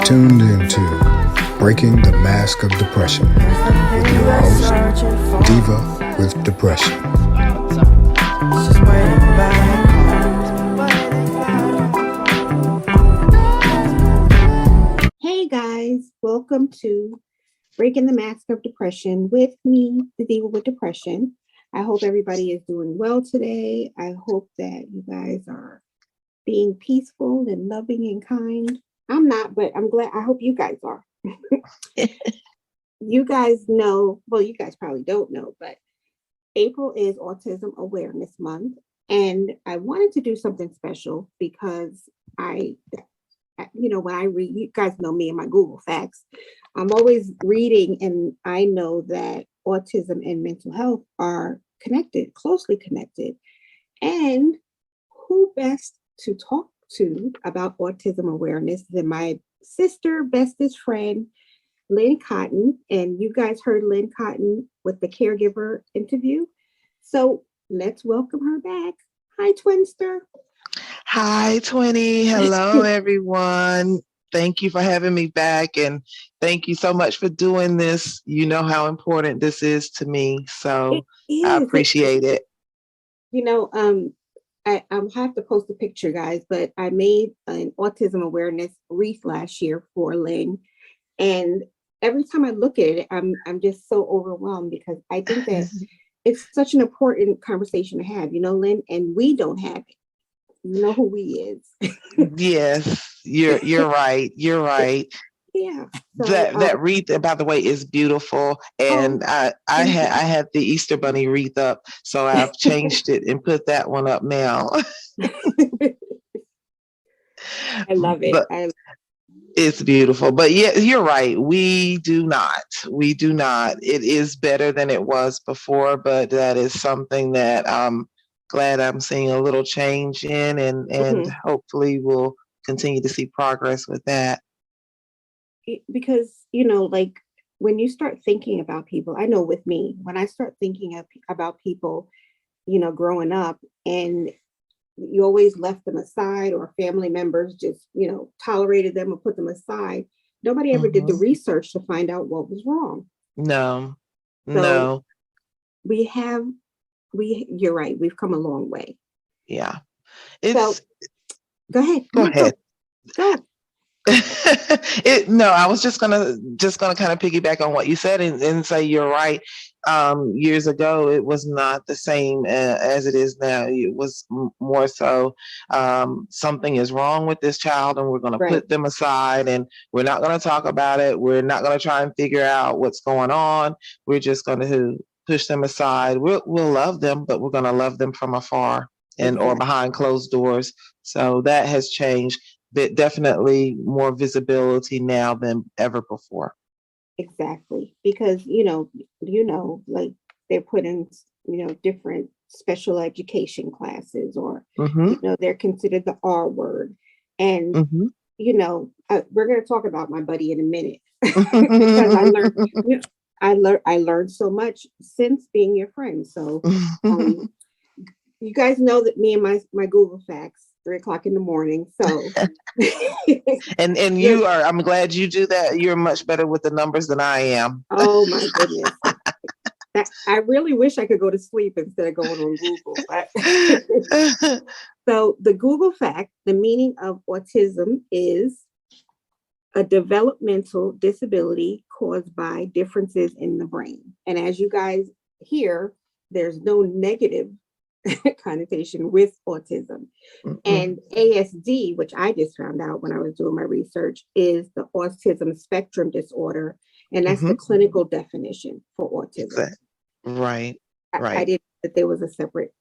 tuned into Breaking the Mask of Depression with your host, Diva with Depression. Hey guys, welcome to Breaking the Mask of Depression with me, the Diva with Depression. I hope everybody is doing well today. I hope that you guys are being peaceful and loving and kind. I'm not, but I'm glad. I hope you guys are. You guys know, well, you guys probably don't know, but April is Autism Awareness Month. And I wanted to do something special because when I read, you guys know me and my Google Facts, I'm always reading, and I know that autism and mental health are connected, closely connected. And who best to talk to about autism awareness than my sister, bestest friend, Lynn Cotton. And you guys heard Lynn Cotton with the caregiver interview. So let's welcome her back. Hi, Twinster. Hi, Twinny. Hello, everyone. Thank you for having me back. And thank you so much for doing this. You know how important this is to me. So I appreciate it. I'll have to post a picture, guys, but I made an autism awareness wreath last year for Lynn. And every time I look at it, I'm just so overwhelmed because I think that it's such an important conversation to have, Lynn, and we don't have it. You know who we is. Yes, you're right. You're right. Yeah. So, that wreath, by the way, is beautiful. And I had the Easter Bunny wreath up, so I've changed it and put that one up now. I love it. It's beautiful. But yeah, you're right. We do not. It is better than it was before, but that is something that I'm glad I'm seeing a little change in, and hopefully we'll continue to see progress with that. Because, like when you start thinking about people, I know with me, when I start thinking about people, growing up, and you always left them aside, or family members just, tolerated them or put them aside. Nobody ever did the research to find out what was wrong. No. You're right. We've come a long way. Yeah. So, go ahead. Go. I was just gonna kind of piggyback on what you said and say you're right. Years ago, it was not the same as it is now. It was more so something is wrong with this child, and we're going to put them aside, and we're not going to talk about it. We're not going to try and figure out what's going on. We're just going to push them aside. We'll love them, but we're going to love them from afar or behind closed doors. So that has changed. But definitely more visibility now than ever before. Exactly. Because, like they're put in, different special education classes, or, they're considered the R word. And, we're going to talk about my buddy in a minute because I learned so much since being your friend. So you guys know that me and my Google Facts, 3:00 in the morning. So, and you are, I'm glad you do that. You're much better with the numbers than I am. Oh my goodness. I really wish I could go to sleep instead of going on Google. So the Google fact, the meaning of autism is a developmental disability caused by differences in the brain. And as you guys hear, there's no negative connotation with autism. And ASD, which I just found out when I was doing my research, is the autism spectrum disorder, and that's the clinical definition for autism. Right. I didn't know that there was a separate,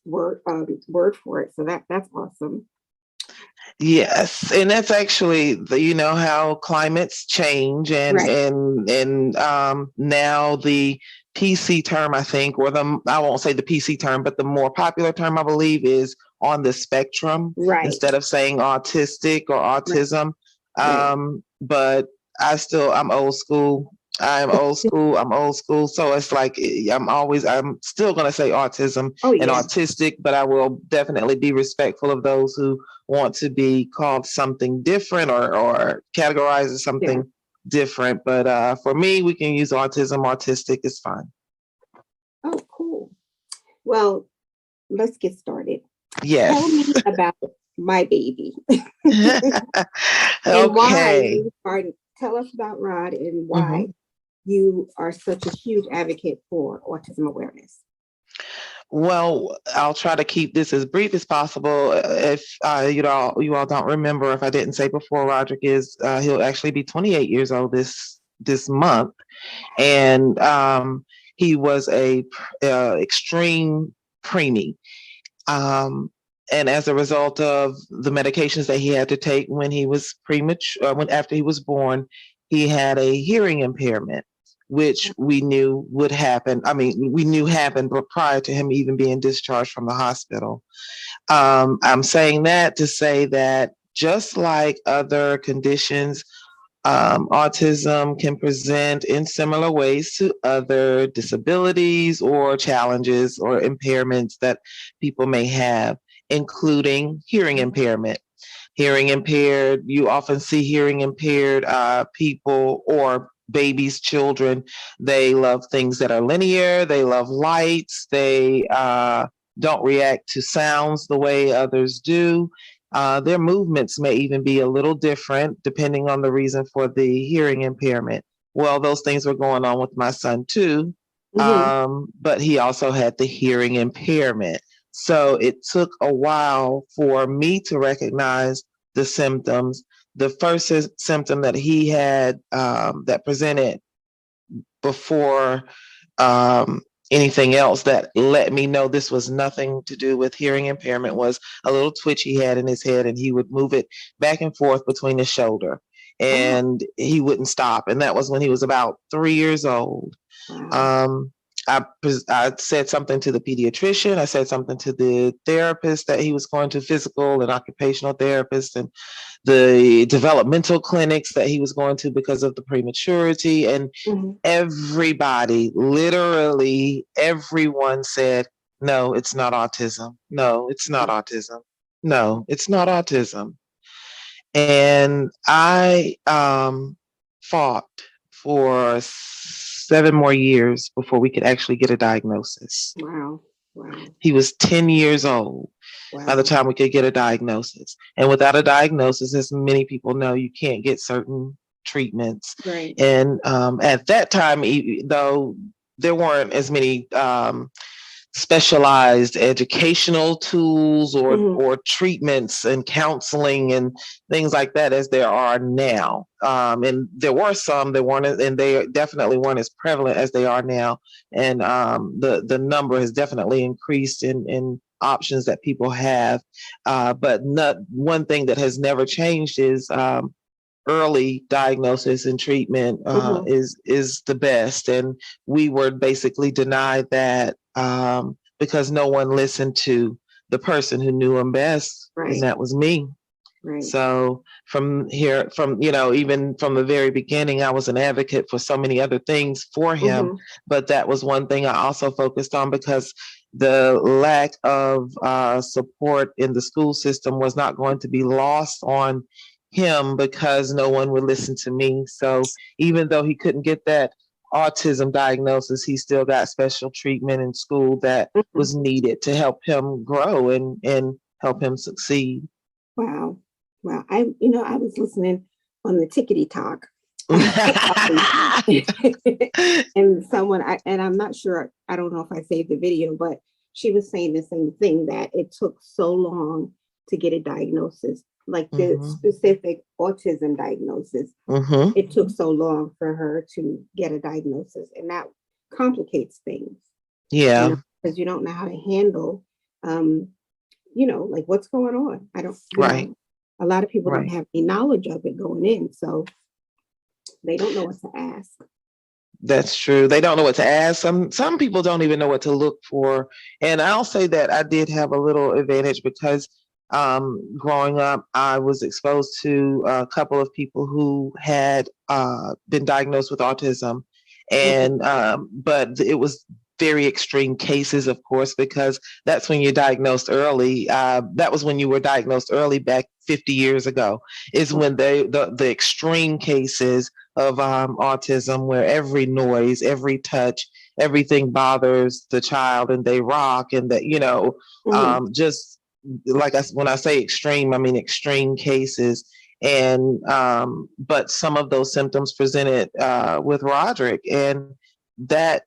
word for it. So that's awesome. Yes, and that's actually how climates change, and now the PC term, I think, I won't say the PC term, but the more popular term, I believe, is on the spectrum, instead of saying autistic or autism. But I'm old school. I'm old school. I'm old school. So it's like I'm still going to say autism Oh and yeah, autistic, but I will definitely be respectful of those who want to be called something different or categorized as yeah. something different. But for me, we can use autism. Autistic is fine. Oh, cool. Well, let's get started. Tell Yes. me about my baby and why Okay. you started. Tell us about Rod and why Mhm. you are such a huge advocate for autism awareness. Well, I'll try to keep this as brief as possible. If you all don't remember, if I didn't say before, Roderick is he'll actually be 28 years old this month, and he was a extreme preemie. Um, and as a result of the medications that he had to take when he was premature, when after he was born, he had a hearing impairment, which we knew would happen. I mean, we knew happened, but prior to him even being discharged from the hospital. I'm saying that to say that just like other conditions, autism can present in similar ways to other disabilities or challenges or impairments that people may have, including hearing impairment. Hearing impaired, you often see hearing impaired people or babies, children. They love things that are linear, they love lights, they don't react to sounds the way others do. Their movements may even be a little different depending on the reason for the hearing impairment. Well, those things were going on with my son too, Mm-hmm. but he also had the hearing impairment. So it took a while for me to recognize the symptoms. The first symptom that he had that presented before um, anything else that let me know this was nothing to do with hearing impairment was a little twitch he had in his head, and he would move it back and forth between his shoulder, Oh, and he wouldn't stop. And that was when he was about 3 years old. wow. Um, I said something to the pediatrician. I said something to the therapist that he was going to, physical and occupational therapist, and the developmental clinics that he was going to because of the prematurity. And Mm-hmm. everybody, literally everyone said, no, it's not autism. No, it's not autism. No, it's not autism. And I fought for 7 more years before we could actually get a diagnosis. Wow. Wow. He was 10 years old by the Wow. time we could get a diagnosis. And without a diagnosis, as many people know, you can't get certain treatments. Right. And at that time, though, there weren't as many specialized educational tools Mm-hmm. or treatments and counseling and things like that as there are now. And there were some that weren't, and they definitely weren't as prevalent as they are now. And the number has definitely increased in options that people have. But not one thing that has never changed is early diagnosis and treatment Mm-hmm. is the best, and we were basically denied that because no one listened to the person who knew him best, and Right. that was me. Right. So even from the very beginning, I was an advocate for so many other things for him, Mm-hmm. but that was one thing I also focused on because the lack of support in the school system was not going to be lost on him because no one would listen to me. So even though he couldn't get that autism diagnosis, he still got special treatment in school that Mm-hmm. was needed to help him grow and help him succeed. Wow. Wow. I was listening on the Tickety Talk. And I'm not sure, I don't know if I saved the video, but she was saying the same thing, that it took so long to get a diagnosis, like the Mhm. specific autism diagnosis. Mhm. It took so long for her to get a diagnosis, and that complicates things, Yeah. because you don't know how to handle, like what's going on. I don't, Right. a lot of people don't Right. have any knowledge of it going in, so they don't know what to ask. That's true. They don't know what to ask. Some people don't even know what to look for. And I'll say that I did have a little advantage because growing up, I was exposed to a couple of people who had been diagnosed with autism, Okay. and but it was very extreme cases, of course, because that's when you're diagnosed early. That was when you were diagnosed early back 50 years ago, is when the extreme cases of autism, where every noise, every touch, everything bothers the child, and they rock, and that, Mhm. just like when I say extreme, I mean extreme cases. And but some of those symptoms presented with Roderick, and that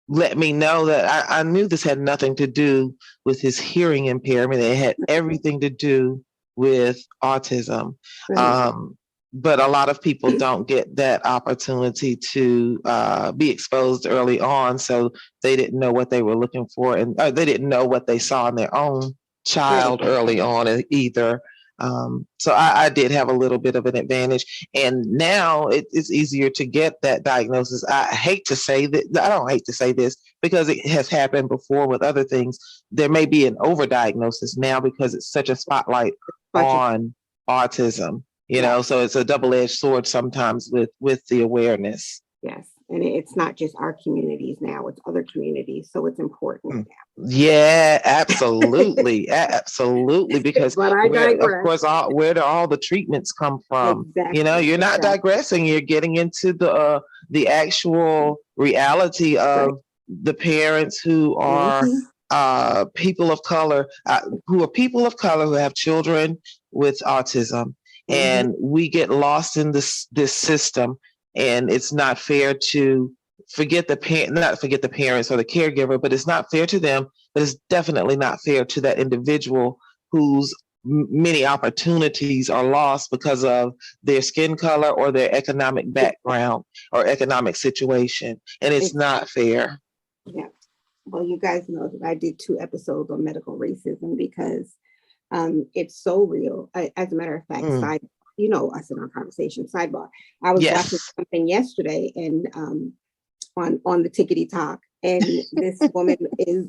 let me know that I knew this had nothing to do with his hearing impairment. It had everything to do with autism. Right. Um, but a lot of people don't get that opportunity to be exposed early on, so they didn't know what they were looking for, and they didn't know what they saw in their own Right. child early on either. So I did have a little bit of an advantage, and now it's easier to get that diagnosis. I hate to say that, I don't hate to say this, because it has happened before with other things. There may be an overdiagnosis now because it's such a spotlight Bunch of on autism, yes, so it's a double-edged sword sometimes with the awareness. yes. And it's not just our communities now, it's other communities. So it's important Mm. Yeah, absolutely, absolutely. Because but I where, of digress. course, where do all the treatments come from? Exactly. You're not Exactly. digressing. You're getting into the actual reality Right. of the parents who are Hmm. people of color, who have children with autism, Hmm. and we get lost in this system, and it's not fair to not forget the parents or the caregiver, but it's not fair to them, but it's definitely not fair to that individual whose many opportunities are lost because of their skin color or their economic background or economic situation. And it's not fair. Yeah. Well, you guys know that I did 2 episodes on medical racism because it's so real. As a matter of fact, Mm. us in our conversation, sidebar. I was watching Yes. something yesterday and on the tickety talk, and this woman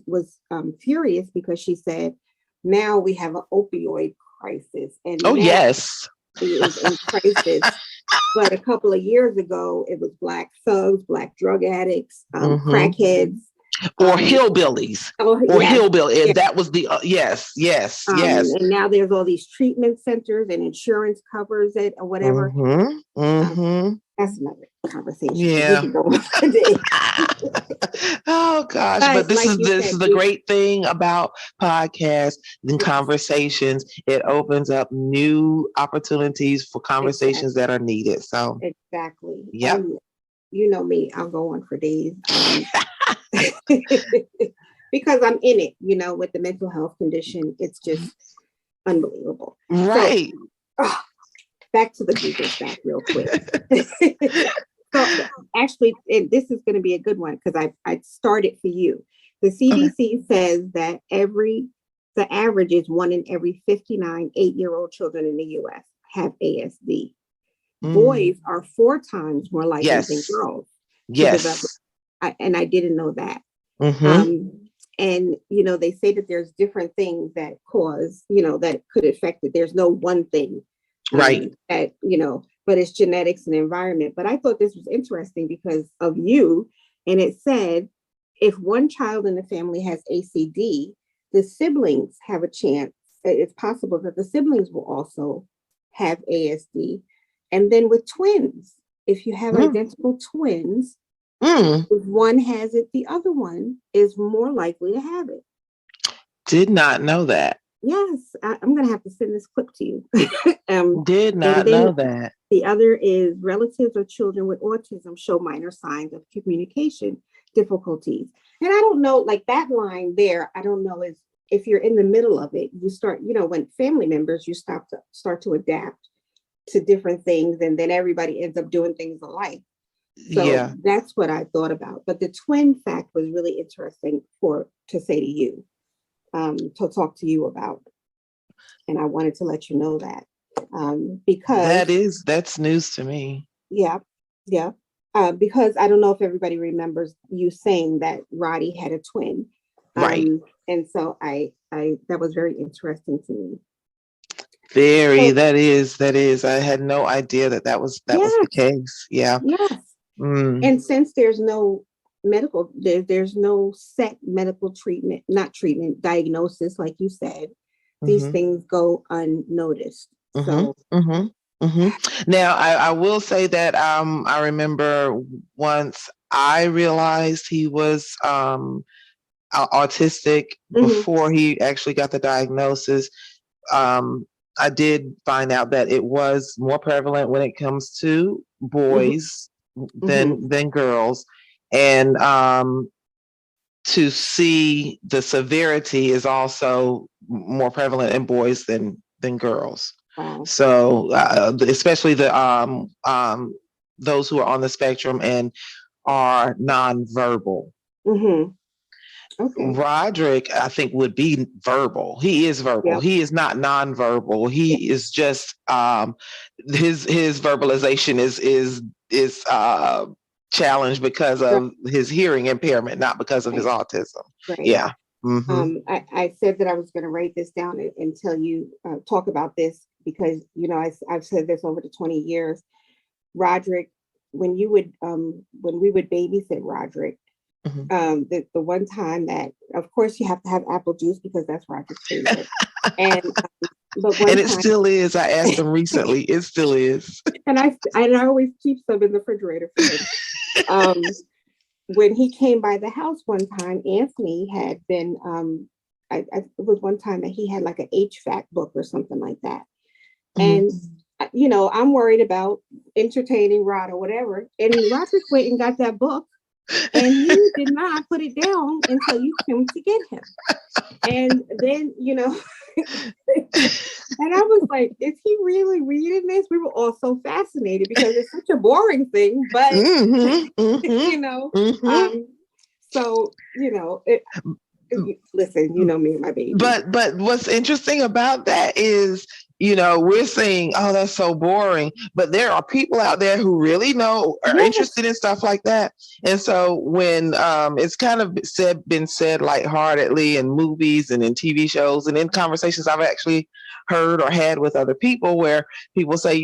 was furious because she said, "Now we have an opioid crisis, and Oh, now yes. is in crisis." But a couple of years ago, it was black thugs, black drug addicts, Hmm. crackheads. Or Um, hillbillies. oh Or yes, hillbilly. yes. That was the yes, yes, yes. And now there's all these treatment centers, and insurance covers it or whatever. Hmm. Um, Hmm. that's another conversation because we Yeah. can go on today. Oh gosh, but But this like is you this said, is the great thing about podcasts and yes, conversations. It opens up new opportunities for conversations exactly, that are needed. So, exactly. yep. You know me, I'll go on for days. Because I'm in it, with the mental health condition, it's just unbelievable. So, Right. oh, back to the Google fact real quick. So actually, this is going to be a good one because I started for you. The Okay. CDC says that the average is 1 in every 59 8-year-old children in the US have ASD. Mm. Boys are 4 times more likely than Yes. girls to develop, Yes. and I didn't know that. Mm-hmm. And they say that there's different things that cause, that could affect it. There's no one thing Right. that, but it's genetics and environment. But I thought this was interesting because of you. And it said if one child in the family has ACD, the siblings have a chance. It's possible that the siblings will also have ASD. And then with twins, if you have Mm. identical twins, Mm. if one has it, the other one is more likely to have it. Did not know that. Yes, I'm going to have to send this clip to you. Did And not then know that. the other is relatives or children with autism show minor signs of communication difficulties. And I don't know, like that line there, I don't know is if you're in the middle of it, you start, when family members, you start to adapt to different things, and then everybody ends up doing things alike. So Yeah. that's what I thought about. But the twin fact was really interesting to say to you, to talk to you about. And I wanted to let you know that because, That's news to me. yeah, yeah. Because I don't know if everybody remembers you saying that Roddy had a twin. Right. And so I that was very interesting to me. Very, So, that is. I had no idea that was the yes, case. Yeah. yes. Mm. And since there's no there's no set medical treatment, not treatment, diagnosis, like you said, these Mm-hmm. things go unnoticed. Mm-hmm. So, Mm-hmm. Mm-hmm. Now, I will say that I remember once I realized he was autistic mhm, before he actually got the diagnosis. Um, I did find out that it was more prevalent when it comes to mhm, boys mhm, than girls, and to see the severity is also more prevalent in boys than girls. wow. So especially the those who are on the spectrum and are nonverbal. Mhm. Okay. Roderick, I think, would be verbal. He is verbal. Yep. He is not nonverbal. Yeah. He is just his verbalization is challenged because Right. of his hearing impairment, not because of his Right. autism. Right. Yeah. Mm-hmm. I said that I was going to write this down and tell you, talk about this because, I've said this over the 20 years. Roderick, when we would babysit Roderick, Mm-hmm. the one time that, of course, you have to have apple juice because that's Roderick's favorite. And, but one And it time, still is. I asked him recently. It still is. and I always keep some in the refrigerator for him. When he came by the house one time, Anthony had been, it was one time that he had like an HVAC book or something like that. And, I'm worried about entertaining Rod or whatever. And Roderick went and got that book and you did not put it down until you came to get him. And then, and I was like, is he really reading this? We were all so fascinated because it's such a boring thing, but so, listen, you know me and my baby. But what's interesting about that is, we're saying, oh, that's so boring. But there are people out there who really are interested in stuff like that. And so when it's kind of been said lightheartedly in movies and in TV shows and in conversations I've actually heard or had with other people where people say,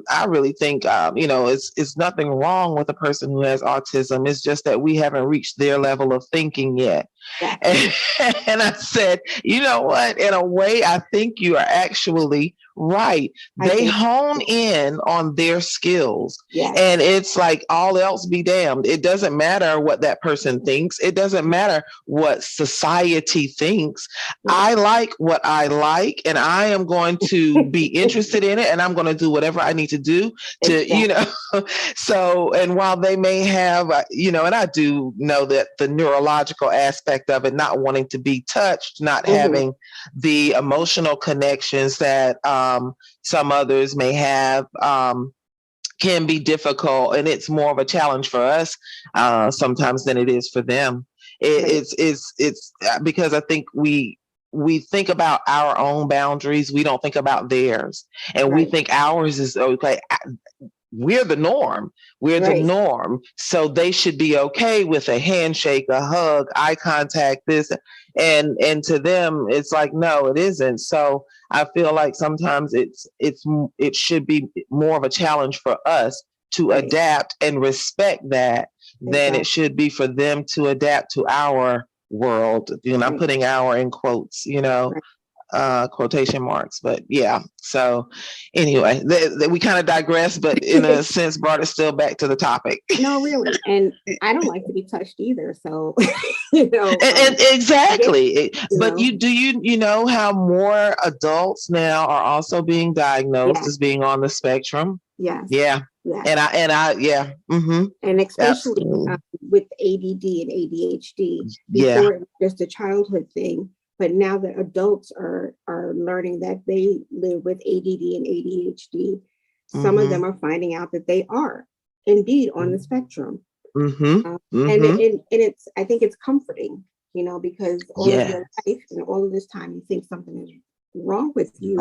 I really think, it's nothing wrong with a person who has autism. It's just that we haven't reached their level of thinking yet. Yeah. And I said, you know what? In a way, I think you are actually right. They hone in on their skills. Yes. And it's like all else be damned. It doesn't matter what that person thinks. It doesn't matter what society thinks. I like what I like, and I am going to be interested in it, and I'm going to do whatever I need to do to, So, and while they may have, and I do know that the neurological aspect of it, not wanting to be touched, not having the emotional connections that some others may have, can be difficult, and it's more of a challenge for us sometimes than it is for them. It's because I think we think about our own boundaries. We don't think about theirs, and we think ours is okay. We're the norm. We're the norm. So they should be okay with a handshake, a hug, eye contact, this. And to them, it's like, no, it isn't. So I feel like sometimes it should be more of a challenge for us to adapt and respect that than it should be for them to adapt to our world. I'm putting our in quotes, quotation marks, but yeah. So anyway, we kind of digress, but in a sense brought it still back to the topic. No, really. And I don't like to be touched either. So, exactly. But you know how more adults now are also being diagnosed as being on the spectrum? Yes. Yeah. Yes. And I mm-hmm. And especially with ADD and ADHD, before it was just a childhood thing. But now that adults are learning that they live with ADD and ADHD, some of them are finding out that they are indeed on the spectrum. And it's, I think it's comforting, because all of your life and all of this time, you think something is wrong with you.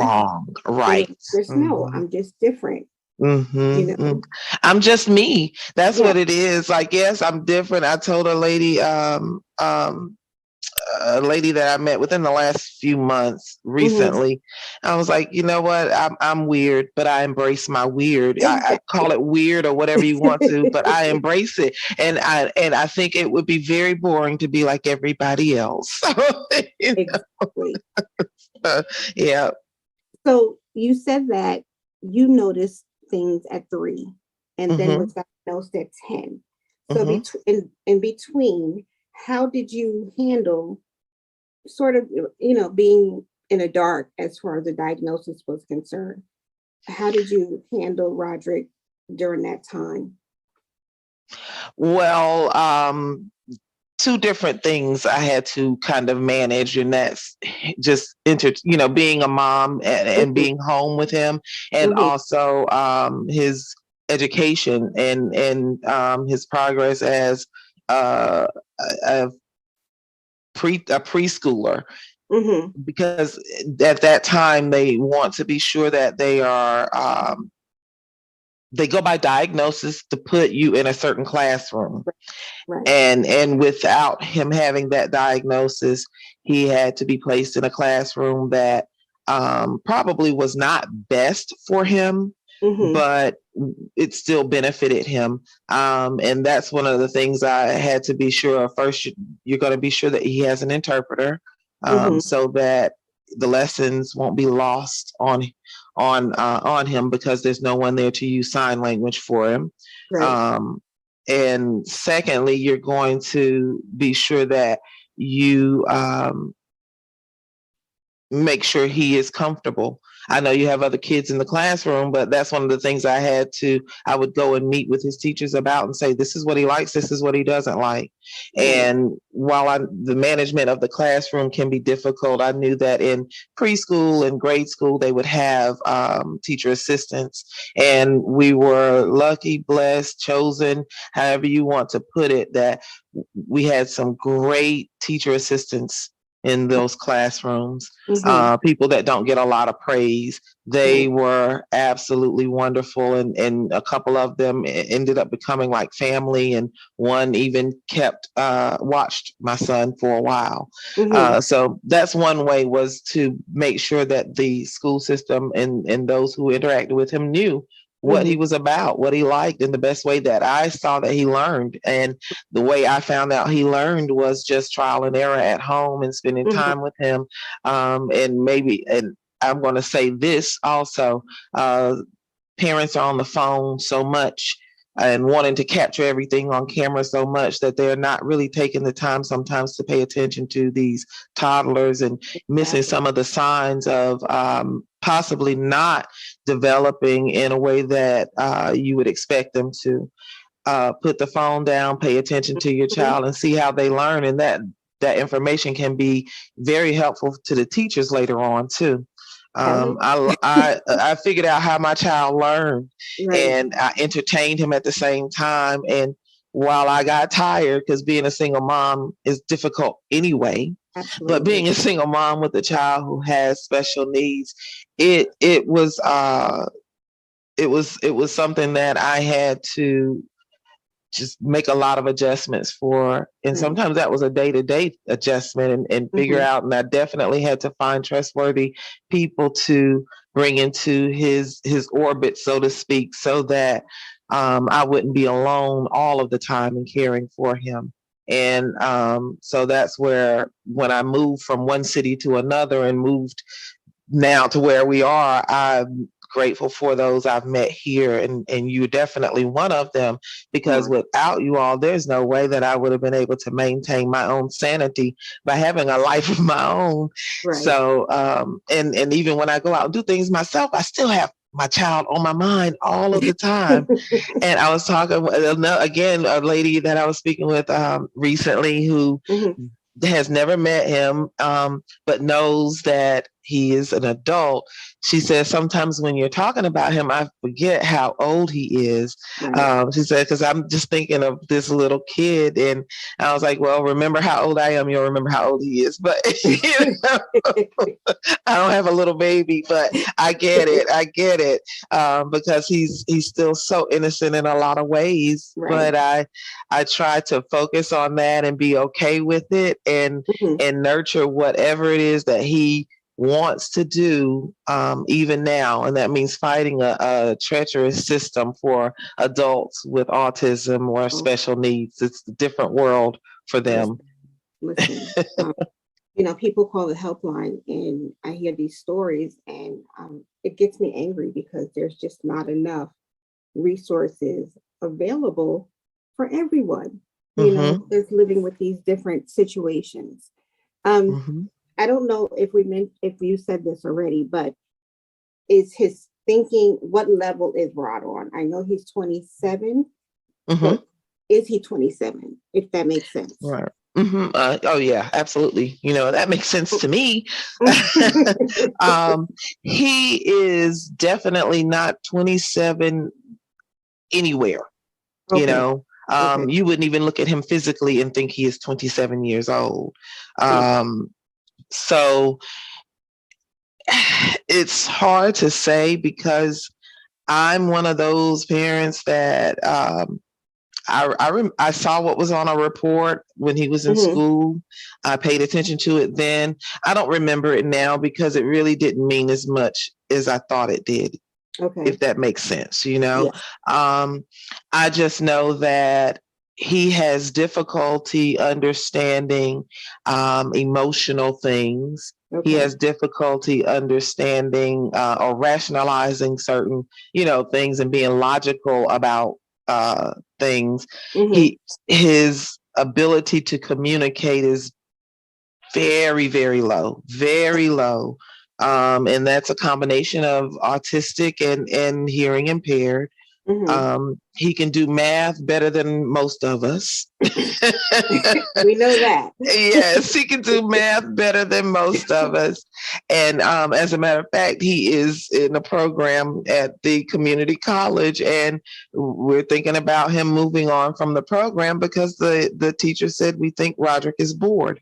Right. Just no, I'm just different. I'm just me. That's what it is. Like, yes, I'm different. I told a lady a lady that I met within the last few months Mhm. recently. I was like, you know what? I'm weird, but I embrace my weird. I Exactly. call it weird or whatever you want to, but I embrace it. And I think it would be very boring to be like everybody else. So, Exactly. yeah. So you said that you noticed things at 3 and then Hmm. was diagnosed at 10. So Hmm. in between, how did you handle sort of, being in the dark as far as the diagnosis was concerned? How did you handle Roderick during that time? Well, two different things I had to kind of manage, and that's just being a mom and Mhm, being home with him, and mhm, also his education and his progress as uh, a, a preschooler, mhm. because at that time they want to be sure that they go by diagnosis to put you in a certain classroom. Right. And without him having that diagnosis, he had to be placed in a classroom that probably was not best for him, Mhm, but it still benefited him. And that's one of the things I had to be sure of. First, you're going to be sure that he has an interpreter, mhm. so that the lessons won't be lost on him, because there's no one there to use sign language for him. Right. Um, and secondly, you're going to be sure that you make sure he is comfortable. I know you have other kids in the classroom, but that's one of the things I would go and meet with his teachers about and say, this is what he likes, this is what he doesn't like. Right. And while the management of the classroom can be difficult, I knew that in preschool and grade school, they would have teacher assistants. And we were lucky, blessed, chosen, however you want to put it, that we had some great teacher assistants in those classrooms, Mhm. people that don't get a lot of praise. They Right. were absolutely wonderful, and a couple of them ended up becoming like family, and one even kept watched my son for a while. Mhm, So that's one way, was to make sure that the school system and those who interacted with him knew what he mhm. was about, what he liked, and the best way that I saw that he learned. And the way I found out he learned was just trial and error at home and spending Mhm. time with him. And I'm going to say this also, uh, parents are on the phone so much and wanting to capture everything on camera so much that they're not really taking the time sometimes to pay attention to these toddlers, and missing Exactly. some of the signs of possibly not developing in a way that you would expect them to. Put the phone down, pay attention to your Mhm. child, and see how they learn. And that information can be very helpful to the teachers later on too. Helen. I figured out how my child learned, Right. and I entertained him at the same time. And while I got tired, because being a single mom is difficult anyway, but Absolutely. being a single mom with a child who has special needs, it was something that I had to just make a lot of adjustments for. And Right. sometimes that was a day-to-day adjustment, and figure Mhm. out. And I definitely had to find trustworthy people to bring into his orbit, so to speak, so that I wouldn't be alone all of the time in caring for him. And so that's where, when I moved from one city to another and moved now to where we are, I'm grateful for those I've met here, and you're definitely one of them, because Oh, without you all, there's no way that I would have been able to maintain my own sanity by having a life of my own. right. So, and even when I go out and do things myself, I still have my child on my mind all of the time. And I was talking with, again, a lady that I was speaking with recently, who Mhm. has never met him, but knows that he is an adult. She says sometimes when you're talking about him, I forget how old he is. Right. She said, because I'm just thinking of this little kid, and I was like, well, remember how old I am, you'll remember how old he is. But I don't have a little baby, but I get it. I get it. Because he's still so innocent in a lot of ways. Right. But I try to focus on that and be okay with it, and nurture whatever it is that he wants to do, even now. And that means fighting a treacherous system for adults with autism or special needs. It's a different world for them. Listen. People call the helpline, and I hear these stories, and it gets me angry because there's just not enough resources available for everyone, that's living with these different situations. I don't know if you said this already, but is his thinking, what level is Rod on? I know he's 27, but is he 27, if that makes sense? Right. Oh yeah, absolutely. That makes sense to me. He is definitely not 27 anywhere. Okay. You wouldn't even look at him physically and think he is 27 years old. So it's hard to say, because I'm one of those parents that I saw what was on a report when he was in school. I paid attention to it then. I don't remember it now because it really didn't mean as much as I thought it did. Okay. If that makes sense, Yeah. I just know that he has difficulty understanding emotional things. Okay. He has difficulty understanding or rationalizing certain, things, and being logical about things. His ability to communicate is very, very low, very low. And that's a combination of autistic and hearing impaired. He can do math better than most of us. We know that. Yes, he can do math better than most of us. And as a matter of fact, he is in a program at the community college, and we're thinking about him moving on from the program because the teacher said, we think Roderick is bored.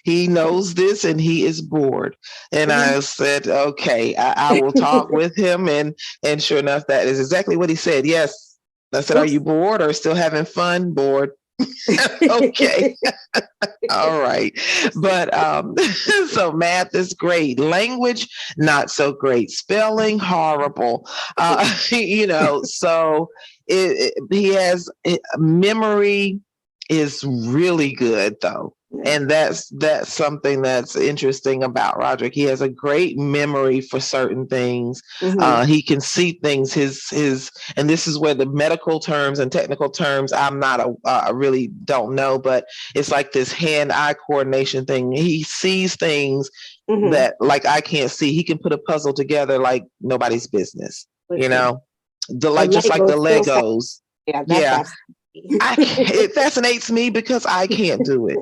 He knows this and he is bored. And I said, okay, I will talk with him. And sure enough, that is exactly what he said. Yes. I said, are you bored or still having fun? Bored. Okay. All right. But so math is great. Language, not so great. Spelling, horrible. So he has memory is really good though. And that's something that's interesting about Roderick. He has a great memory for certain things. He can see things. And this is where the medical terms and technical terms I'm not I really don't know, but it's like this hand-eye coordination thing. He sees things that like I can't see. He can put a puzzle together like nobody's business. Just like the Legos. Yeah. It fascinates me because I can't do it.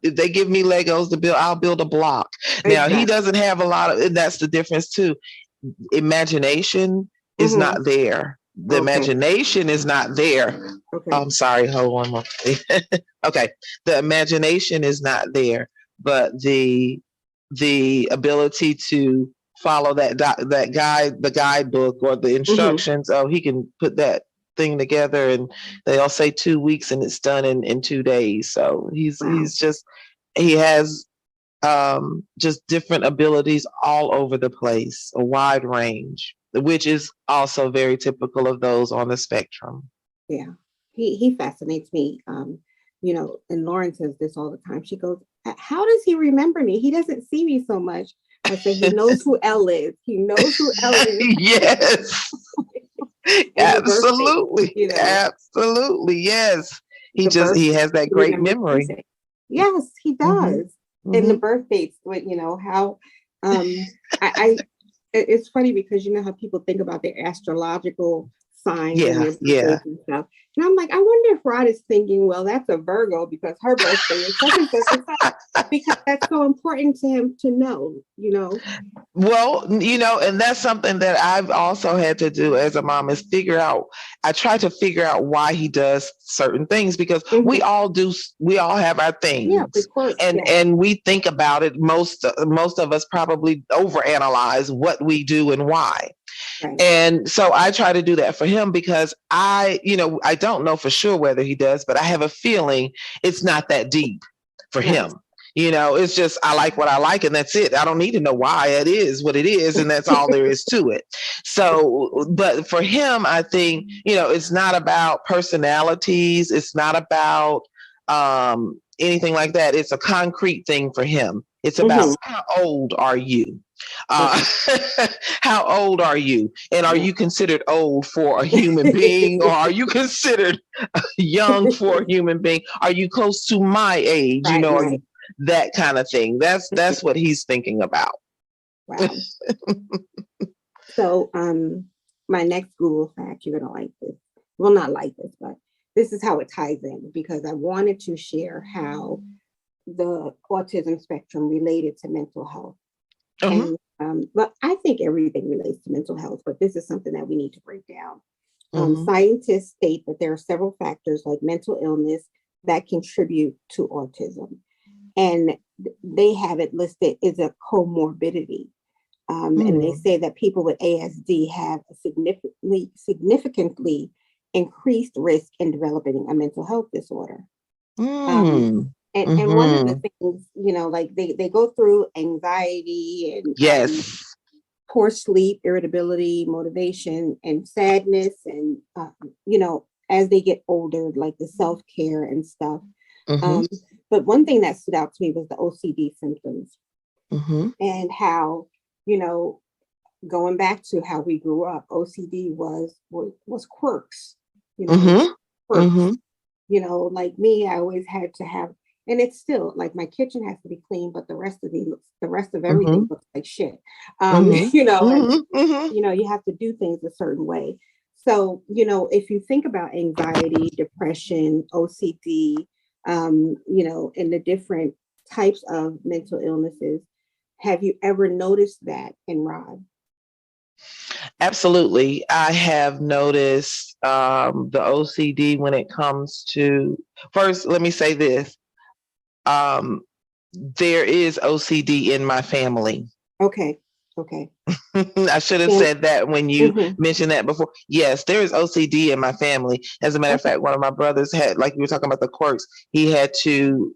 They give me Legos to build. I'll build a block. Now he doesn't have a lot of, and that's the difference too. Imagination is not there. The imagination is not there. I'm sorry. Hold on. Okay. The imagination is not there, but the ability to follow the guidebook or the instructions. He can put that thing together, and they'll say 2 weeks and it's done in 2 days. So he has just different abilities all over the place, a wide range, which is also very typical of those on the spectrum. Yeah, he fascinates me. And Lauren says this all the time. She goes, how does he remember me? He doesn't see me so much. I say, he knows who Elle is. He knows who Elle is. Yes. Absolutely. Absolutely. Yes. He has that great memory. Yes, he does. And the birth dates, how it's funny because you know how people think about their astrological signs and Yeah, their yeah. birthdays and stuff. And I'm like, I wonder if Rod is thinking, well, that's a Virgo because her birthday is such and such and such, because that's so important to him to know, you know. Well, and that's something that I've also had to do as a mom is I try to figure out why he does certain things, because we all have our things. Yeah, of course. And we think about it. Most of us probably overanalyze what we do and why. Right. And so I try to do that for him, because I don't know for sure whether he does, but I have a feeling it's not that deep for him. It's just, I like what I like, and that's it. I don't need to know why it is what it is, and that's all there is to it. So, but for him, I think, it's not about personalities. It's not about anything like that. It's a concrete thing for him. It's about how old are you? How old are you? And are you considered old for a human being, or are you considered young for a human being? Are you close to my age? Right. That kind of thing. That's what he's thinking about. Wow. So my next Google fact, you're gonna like this. Well, not like this, but this is how it ties in, because I wanted to share how the autism spectrum related to mental health. And but I think everything relates to mental health, but this is something that we need to break down. Scientists state that there are several factors like mental illness that contribute to autism, and they have it listed as a comorbidity. And they say that people with ASD have a significantly increased risk in developing a mental health disorder. And one of the things, like they go through anxiety and poor sleep, irritability, motivation, and sadness, and as they get older, like the self-care and stuff. But one thing that stood out to me was the OCD symptoms, and how, going back to how we grew up, OCD was quirks, quirks. Like me, I always had to have. And it's still like my kitchen has to be clean, but the rest of everything looks like shit. And, you have to do things a certain way. So, if you think about anxiety, depression, OCD, and the different types of mental illnesses, have you ever noticed that in Rod? Absolutely. I have noticed the OCD when it comes to, first, let me say this. There is OCD in my family. Okay. I should have said that when you mentioned that before. Yes, there is OCD in my family. As a matter of fact, one of my brothers had, like you were talking about the quirks, he had to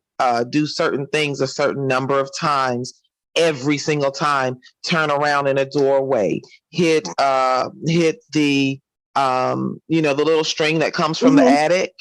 do certain things a certain number of times, every single time, turn around in a doorway, hit the the little string that comes from the attic.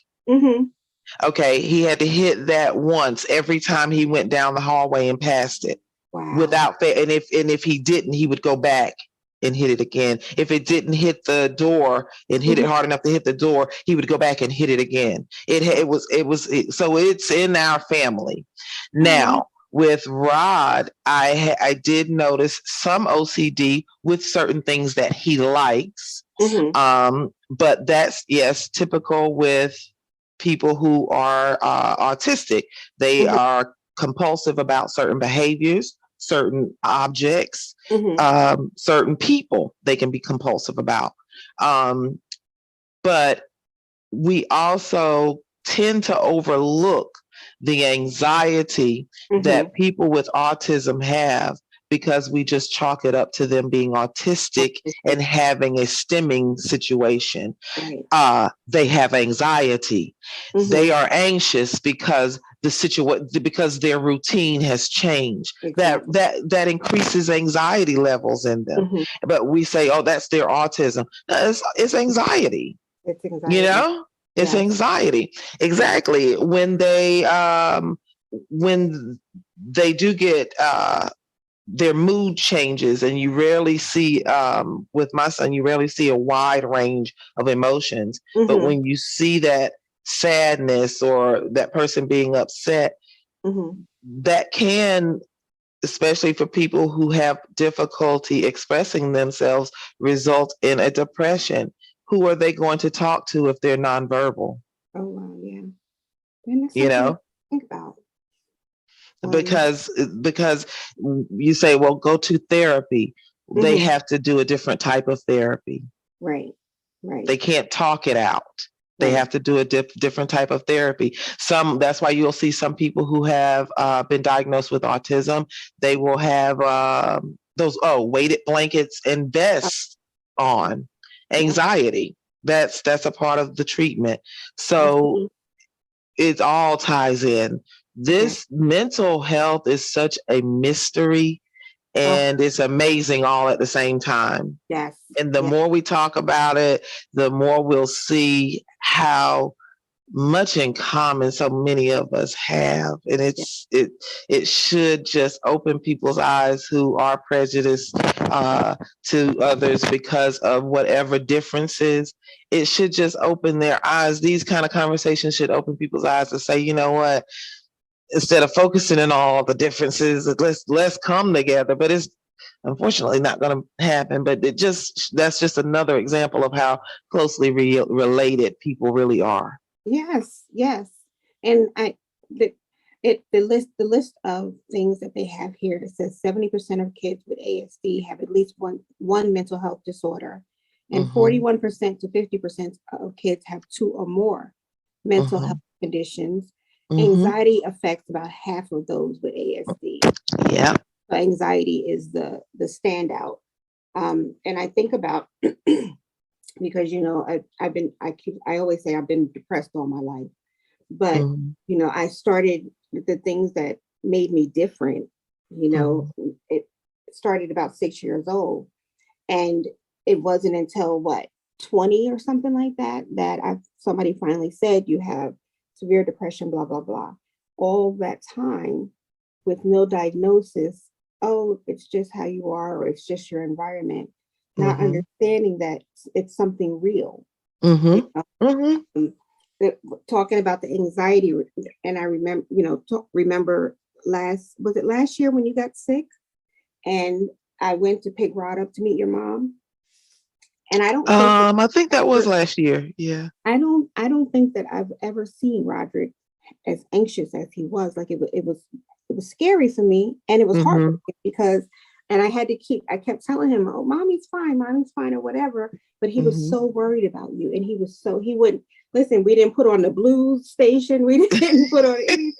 Okay, he had to hit that once every time he went down the hallway and passed it. Wow. Without fail. And if he didn't, he would go back and hit it again. If it didn't hit the door and hit it hard enough to hit the door, he would go back and hit it again. So it's in our family. Now, with Rod, I did notice some OCD with certain things that he likes. But that's, typical with people who are autistic. They are compulsive about certain behaviors, certain objects, certain people they can be compulsive about. But we also tend to overlook the anxiety that people with autism have, because we just chalk it up to them being autistic and having a stimming situation. They have anxiety. They are anxious because because their routine has changed. That increases anxiety levels in them. But we say, oh, that's their autism. No, it's anxiety. It's anxiety. It's anxiety. Exactly. When they do get their mood changes, and you rarely see, with my son, you rarely see a wide range of emotions. But when you see that sadness or that person being upset, that can, especially for people who have difficulty expressing themselves, result in a depression. who are they going to talk to if they're nonverbal? Oh wow, yeah. And that's You something to know, think about. because you say, well, go to therapy. They Mhm. have to do a different type of therapy. Right, right, They can't talk it out. They right. have to do a different type of therapy. That's why you'll see some people who have been diagnosed with autism. They will have those weighted blankets and Oh, vests on. yeah, Anxiety. That's a part of the treatment. So absolutely. it all ties in. Yeah. This mental health is such a mystery, Oh, and it's amazing all at the same time. yes, And the yes, more we talk about it, the more we'll see how much in common so many of us have. And yes, it should just open people's eyes who are prejudiced to others because of whatever differences. It should just open their eyes. These kind of conversations should open people's eyes to say, you know what, instead of focusing on all the differences, let's come together. But it's unfortunately not going to happen. But that's just another example of how closely related people really are. yes, yes. And the the list of things that they have here, it says 70% of kids with ASD have at least one mental health disorder, and Mm-hmm, 41% to 50% of kids have two or more mental mm-hmm, health conditions. mm-hmm. Anxiety affects about half of those with ASD. Yeah. So anxiety is the standout. And I think about because I always say I've been depressed all my life, but Mm-hmm, I started with the things that made me different. mm-hmm, It started about 6 years old, and it wasn't until what 20 or something like that somebody finally said you have severe depression, blah blah blah. All that time with no diagnosis, oh, it's just how you are, or it's just your environment, not mm-hmm, understanding that it's something real. You mm-hmm, know, mm-hmm. um, talking about the anxiety, and I remember, remember last year when you got sick, and I went to pick Rod up to meet your mom, and I don't think that I think that was ever, last year. Yeah. I don't think that I've ever seen Roderick as anxious as he was. Like it was scary for me, and it was Mm-hmm, heartbreaking because, and I kept telling him, "Oh, mommy's fine," or whatever. But he was mm-hmm. so worried about you, and he wouldn't listen. We didn't put on the blues station. We didn't put on anything.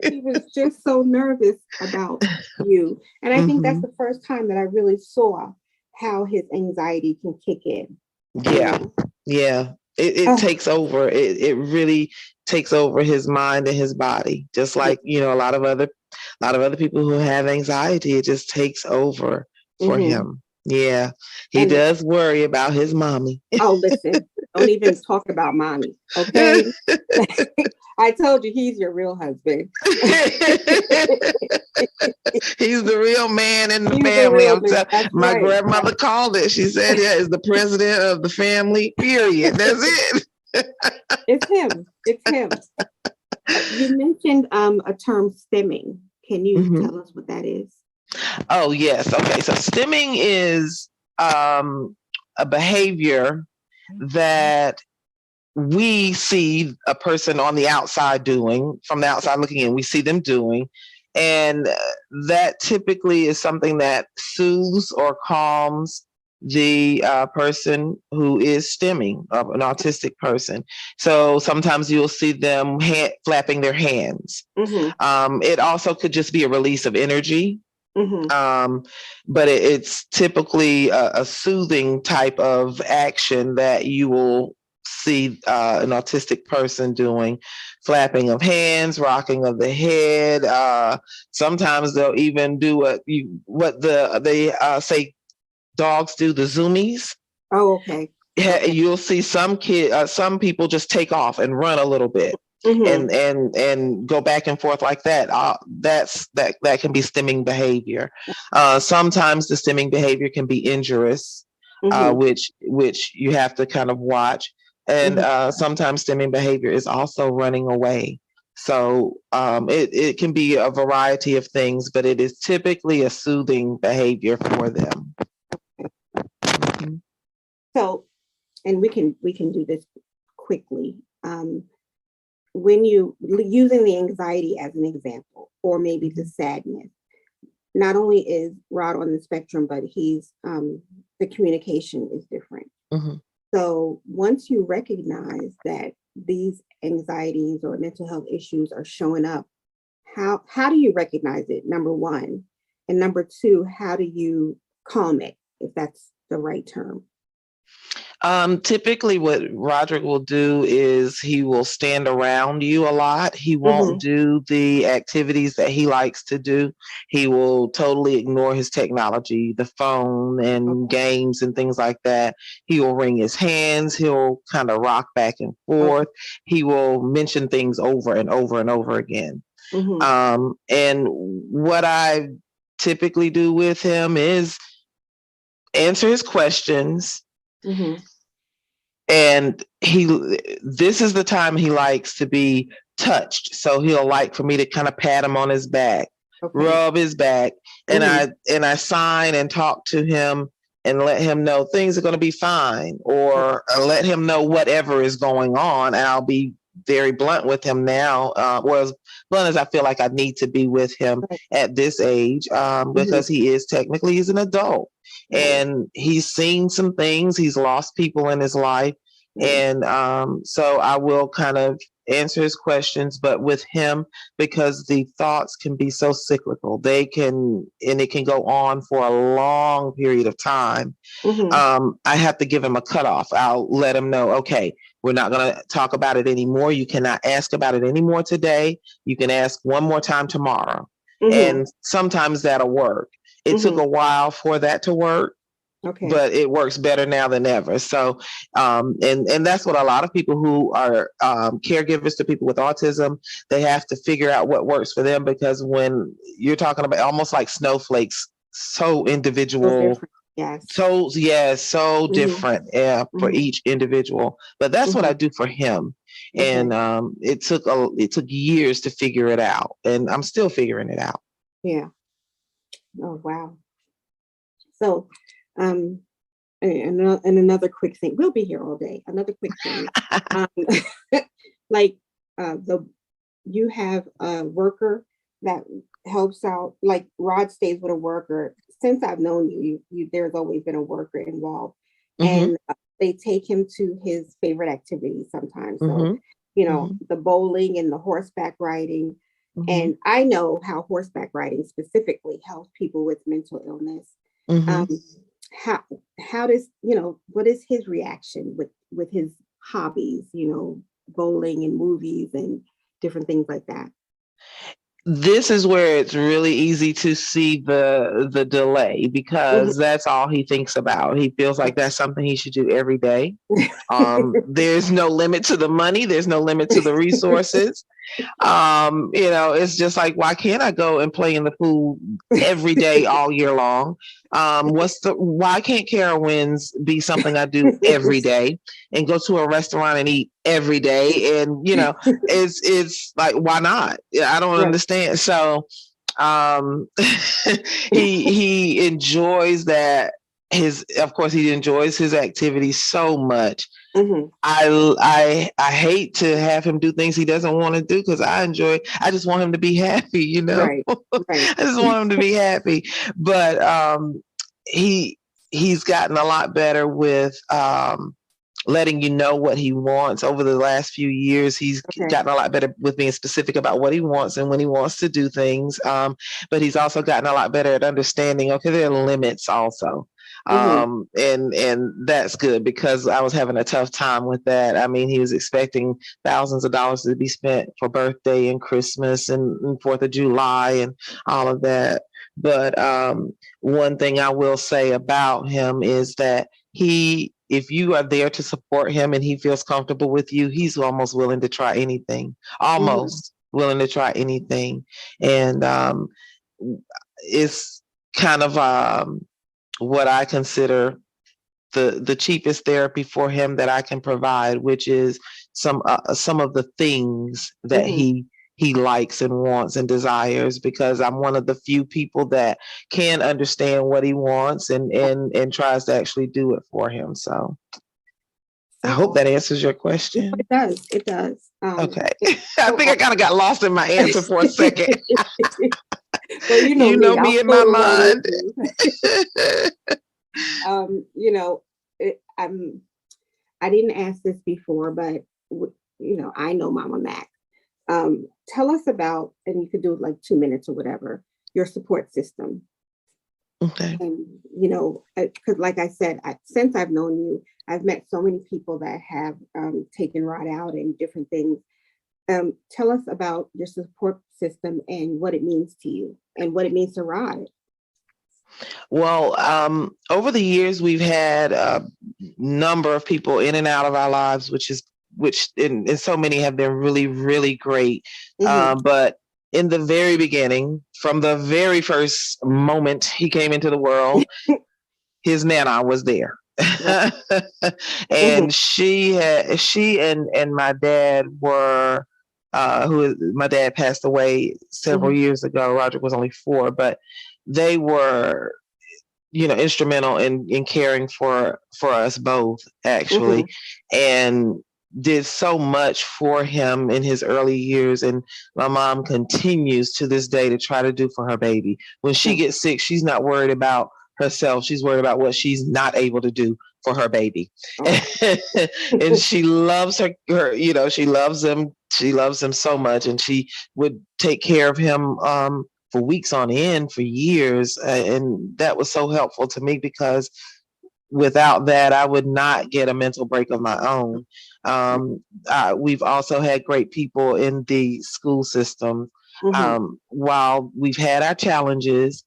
He was just so nervous about you, and I think that's Mm-hmm. the first time that I really saw how his anxiety can kick in. You Yeah. know. Yeah. It Oh, takes over. It really takes over his mind and his body. Just yeah. like, a lot of other people who have anxiety, it just takes over for Hmm. him. Yeah. He And does worry about his mommy. oh, listen, don't even talk about mommy, okay? I told you he's your real husband. He's the real man in the He's the family. real man. That's My right. grandmother called it. She said, "Yeah, is the president of the family." Period. That's it. It's him. It's him. You mentioned a term stimming. Can you Mhm. tell us what that is? Oh yes. Okay. So stimming is a behavior that we see a person on the outside doing, from the outside looking in. We see them doing, and that typically is something that soothes or calms the person who is stimming, an autistic person. So sometimes you'll see them flapping their hands. Mm-hmm. It also could just be a release of energy, Mm-hmm. um, but it's typically a soothing type of action that you will see an autistic person doing: flapping of hands, rocking of the head. Sometimes they'll even do they say dogs do, the zoomies. Oh, okay. Okay. You'll see some people just take off and run a little bit Mm-hmm. and go back and forth like that. That can be stimming behavior. Sometimes the stimming behavior can be injurious, Mm-hmm. which you have to kind of watch. And Mm-hmm. sometimes stimming behavior is also running away. So it can be a variety of things, but it is typically a soothing behavior for them. Mhm. So and we can do this quickly. When you using the anxiety as an example, or maybe the sadness, not only is Rod on the spectrum, but he's the communication is different. Mm-hmm. So once you recognize that these anxieties or mental health issues are showing up, how do you recognize it? Number one, and number two, how do you calm it, if that's the right term? Typically what Roderick will do is he will stand around you a lot. He won't do the activities that he likes to do. He will totally ignore his technology, the phone and games and things like that. He will wring his hands. He'll kind of rock back and forth. He will mention things over and over and over again. And what I typically do with him is answer his questions. And this is the time he likes to be touched. So he'll like for me to kind of pat him on his back, rub his back, and I sign and talk to him and let him know things are going to be fine, or let him know whatever is going on. And I'll be very blunt with him now, or as blunt as I feel like I need to be with him at this age, because he's an adult. And he's seen some things. He's lost people in his life. And so I will kind of answer his questions, but with him, because the thoughts can be so cyclical, it can go on for a long period of time. I have to give him a cutoff. I'll let him know, okay, we're not going to talk about it anymore. You cannot ask about it anymore today. You can ask one more time tomorrow. And sometimes that'll work. It took a while for that to work, but it works better now than ever. So, and that's what a lot of people who are caregivers to people with autism, they have to figure out what works for them, because when you're talking about almost like snowflakes, so individual, so different for each individual. But that's what I do for him. And it took years to figure it out, and I'm still figuring it out. Yeah. Oh, wow. So, and another quick thing, we'll be here all day. Another quick thing, like you have a worker that helps out, like Rod stays with a worker. Since I've known you, there's always been a worker involved, and they take him to his favorite activities sometimes. So, the bowling and the horseback riding. And I know how horseback riding specifically helps people with mental illness. How does, what is his reaction with his hobbies, bowling and movies and different things like that? This is where it's really easy to see the delay, because that's all he thinks about. He feels like that's something he should do every day. There's no limit to the money. There's no limit to the resources. It's just like, why can't I go and play in the pool every day all year long? Why can't Carowinds be something I do every day, and go to a restaurant and eat every day? And, it's like, why not? I don't understand. So, he enjoys that. Of course, he enjoys his activity so much. I hate to have him do things he doesn't want to do, because I just want him to be happy, Right. I just want him to be happy. But he's gotten a lot better with letting you know what he wants. Over the last few years, he's gotten a lot better with being specific about what he wants and when he wants to do things. But he's also gotten a lot better at understanding, okay, there are limits also. And that's good, because I was having a tough time with that. I mean, he was expecting thousands of dollars to be spent for birthday and Christmas and 4th of July and all of that. But one thing I will say about him is that if you are there to support him and he feels comfortable with you, he's almost willing to try anything, willing to try anything. And it's kind of what I consider the cheapest therapy for him that I can provide, which is some of the things that he likes and wants and desires, because I'm one of the few people that can understand what he wants and tries to actually do it for him. So I hope that answers your question. It does. It does. Okay. I think I kind of got lost in my answer for a second. Well, you know me. Me I'll in my pull right mind. you know, I didn't ask this before, but I know Mama Mac. Tell us about, and you could do like 2 minutes or whatever, your support system. Okay. And, because like I said, since I've known you, I've met so many people that have taken Rod out and different things. Tell us about your support system and what it means to you and what it means to Rod. Well, over the years, we've had a number of people in and out of our lives, which and so many have been really, really great. But in the very beginning, from the very first moment he came into the world, his Nana was there. And she and my dad were, my dad passed away several years ago. Roger was only 4, but they were, instrumental in caring for us both, actually, and did so much for him in his early years. And my mom continues to this day to try to do for her baby. When she gets sick, she's not worried about herself. She's worried about what she's not able to do for her baby. And she loves she loves him. She loves him so much. And she would take care of him for weeks on end, for years. And that was so helpful to me, because without that, I would not get a mental break of my own. We've also had great people in the school system. While we've had our challenges,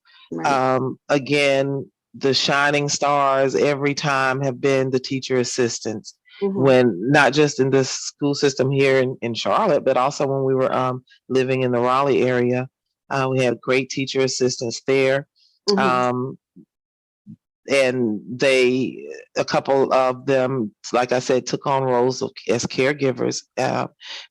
again, the shining stars every time have been the teacher assistants. When not just in the school system here in Charlotte, but also when we were living in the Raleigh area, we had great teacher assistants there. And a couple of them, like I said, took on roles as caregivers.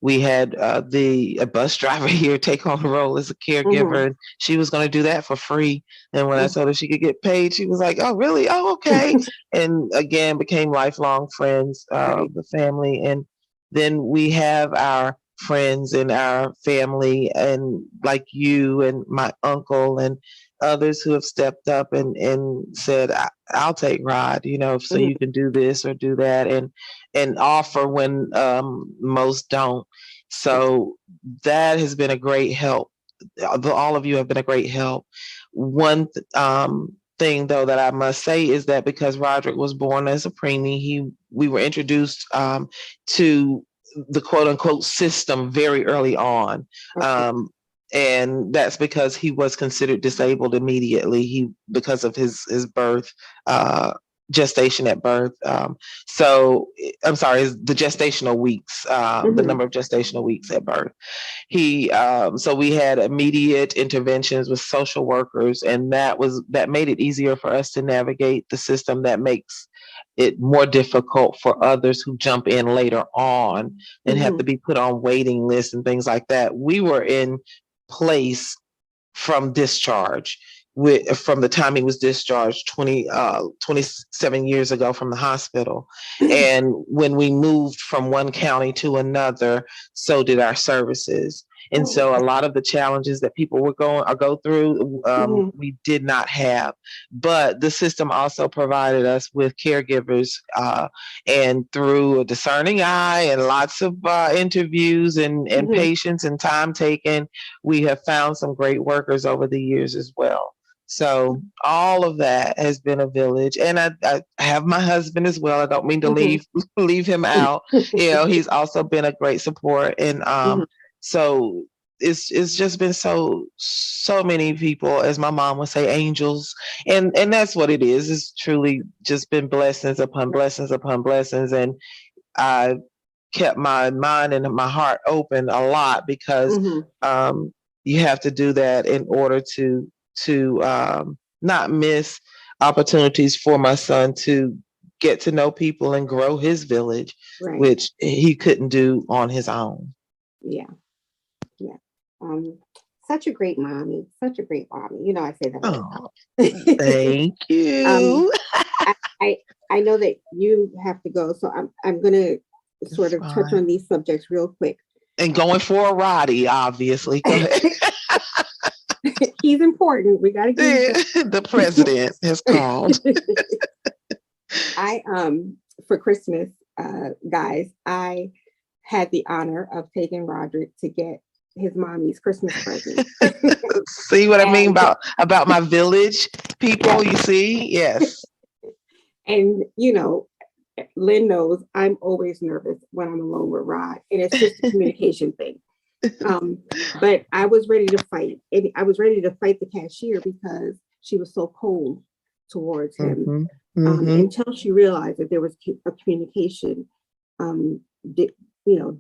We had a bus driver here take on a role as a caregiver, and she was going to do that for free. And when I told her she could get paid, she was like, "Oh, really? Oh, okay." And again, became lifelong friends of the family. And then we have our friends in our family, and like you and my uncle and others who have stepped up and said, I'll take Rod, so you can do this or do that, and offer when most don't. So that has been a great help. All of you have been a great help. One thing, though, that I must say is that because Roderick was born as a preemie, we were introduced to the quote unquote system very early on. And that's because he was considered disabled immediately, because of his birth, gestation at birth. So I'm sorry, the gestational weeks, the number of gestational weeks at birth. So we had immediate interventions with social workers, and that made it easier for us to navigate the system. That makes it more difficult for others who jump in later on and have to be put on waiting lists and things like that. We were in place from discharge, from the time he was discharged 27 years ago from the hospital. And when we moved from one county to another, so did our services. And so a lot of the challenges that people were go through, we did not have. But the system also provided us with caregivers, and through a discerning eye and lots of interviews and patience and time taken, we have found some great workers over the years as well. So all of that has been a village. And I have my husband as well. I don't mean to leave him out. He's also been a great support. And so it's just been so many people, as my mom would say, angels. And that's what it is. It's truly just been blessings upon blessings upon blessings. And I kept my mind and my heart open a lot, because you have to do that in order to not miss opportunities for my son to get to know people and grow his village, which he couldn't do on his own. Yeah. Such a great mommy. Such a great mommy. I say that all the time. Thank you. I know that you have to go, so I'm going to sort of touch on these subjects real quick. And going for a Roddy, obviously. Go ahead. He's important. We got to get the president has called. For Christmas, guys, I had the honor of taking Roderick to get his mommy's Christmas present. See what I mean about my village people? Yeah. You see? Yes. And, you know, Lynn knows I'm always nervous when I'm alone with Rod, and it's just a communication thing. But I was ready to fight. And I was ready to fight the cashier because she was so cold towards him. Until she realized that there was a communication,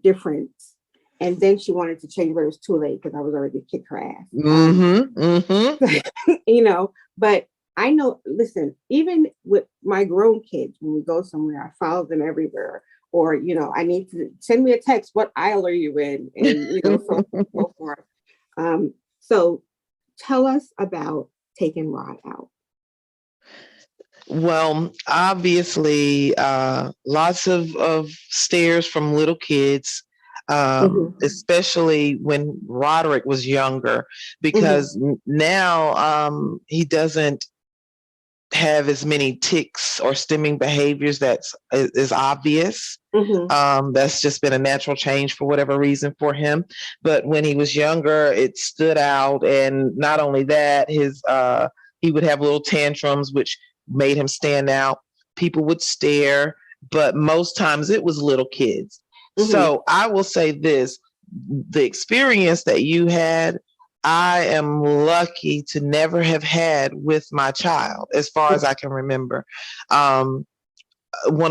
difference. And then she wanted to change, but it was too late because I was already to kick her ass. But I know, listen, even with my grown kids, when we go somewhere, I follow them everywhere. Or, I need to send me a text, what aisle are you in? And, so forth. So tell us about taking Rod out. Well, obviously, lots of stares from little kids, especially when Roderick was younger, because now he doesn't have as many tics or stimming behaviors that's is obvious. That's just been a natural change for whatever reason for him. But when he was younger, it stood out. And not only that, he would have little tantrums, which made him stand out. People would stare, but most times it was little kids. So I will say this, the experience that you had, I am lucky to never have had with my child, as far as I can remember. One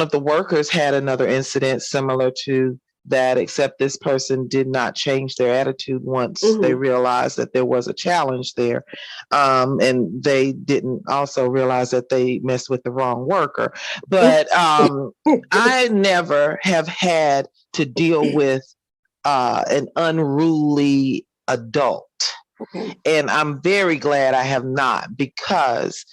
of the workers had another incident similar to that, except this person did not change their attitude once they realized that there was a challenge there. And they didn't also realize that they messed with the wrong worker. But I never have had to deal with an unruly adult. And I'm very glad I have not, because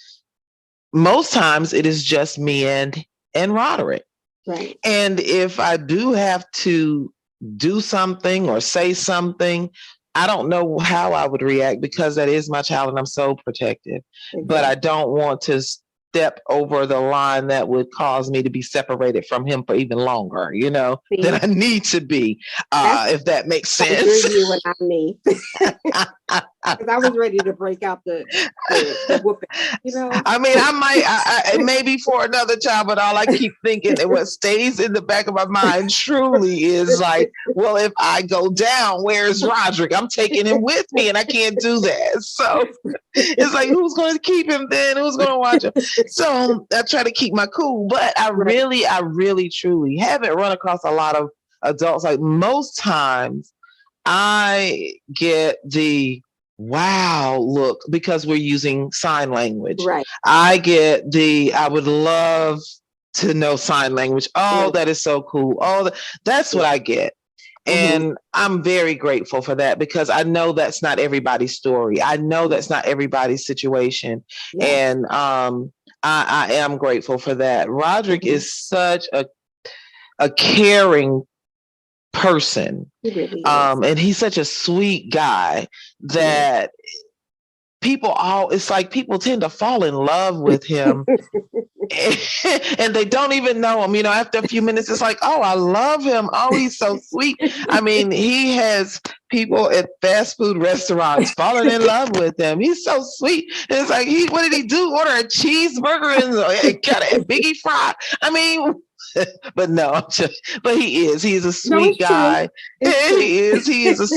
most times it is just me and Roderick. Right. And if I do have to do something or say something, I don't know how I would react, because that is my child and I'm so protective. But I don't want to step over the line that would cause me to be separated from him for even longer, than I need to be, if that makes sense. You're you and I'm me. Because I was ready to break out the whooping, I mean, I maybe for another child, but all I keep thinking and what stays in the back of my mind truly is like, well, if I go down, where's Roderick? I'm taking him with me, and I can't do that. So it's like, who's going to keep him then? Who's going to watch him? So I try to keep my cool, but I really, truly haven't run across a lot of adults. Like, most times I get the wow look because we're using sign language. Right. I get I would love to know sign language. Oh, that is so cool. Oh, that's what I get. And I'm very grateful for that, because I know that's not everybody's story. I know that's not everybody's situation. And I am grateful for that. Roderick is such a caring person. He really is. And he's such a sweet guy that it's like people tend to fall in love with him and they don't even know him. After a few minutes, it's like, oh, I love him. Oh, he's so sweet. I mean, he has people at fast food restaurants falling in love with him. He's so sweet. And it's like, what did he do? Order a cheeseburger and got a biggie fry. I mean, but no, but he's a sweet guy. He is a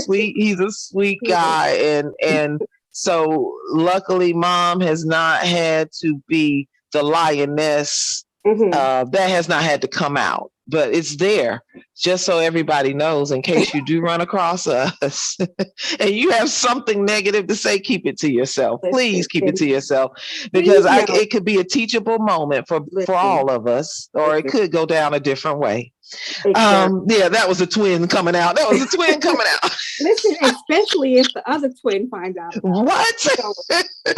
sweet guy. And so luckily mom has not had to be the lioness. That has not had to come out, but it's there just so everybody knows, in case you do run across us and you have something negative to say, keep it to yourself. Please keep it to yourself, because it could be a teachable moment for all of us, or it could go down a different way. Yeah, that was a twin coming out. That was a twin coming out. Listen, especially if the other twin finds out about what? So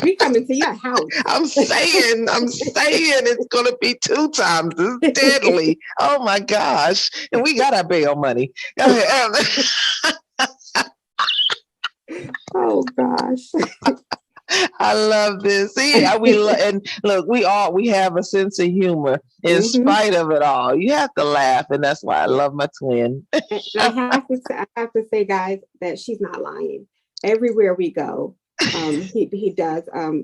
we coming to your house. I'm saying it's gonna be 2 times as deadly. Oh my gosh. And we got our bail money. Oh gosh. I love this. See, and look, we have a sense of humor in spite of it all. You have to laugh, and that's why I love my twin. And I have to say, guys, that she's not lying. Everywhere we go, he does. Oh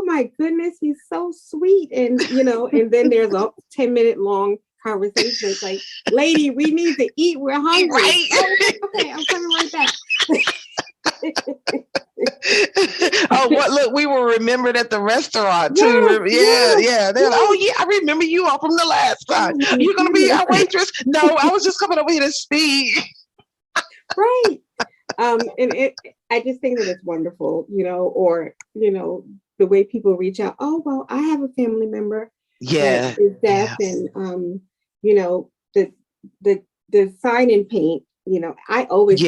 my goodness, he's so sweet, and and then there's a 10-minute long conversation. It's like, lady, we need to eat. We're hungry. Right. Oh, okay, I'm coming right back. Look, we were remembered at the restaurant too. Yeah. They're like, oh yeah, I remember you all from the last time. You're gonna be our waitress. No, I was just coming over here to speak. Right. I just think that it's wonderful, or the way people reach out. Oh well, I have a family member that is deaf, and the sign and paint. I always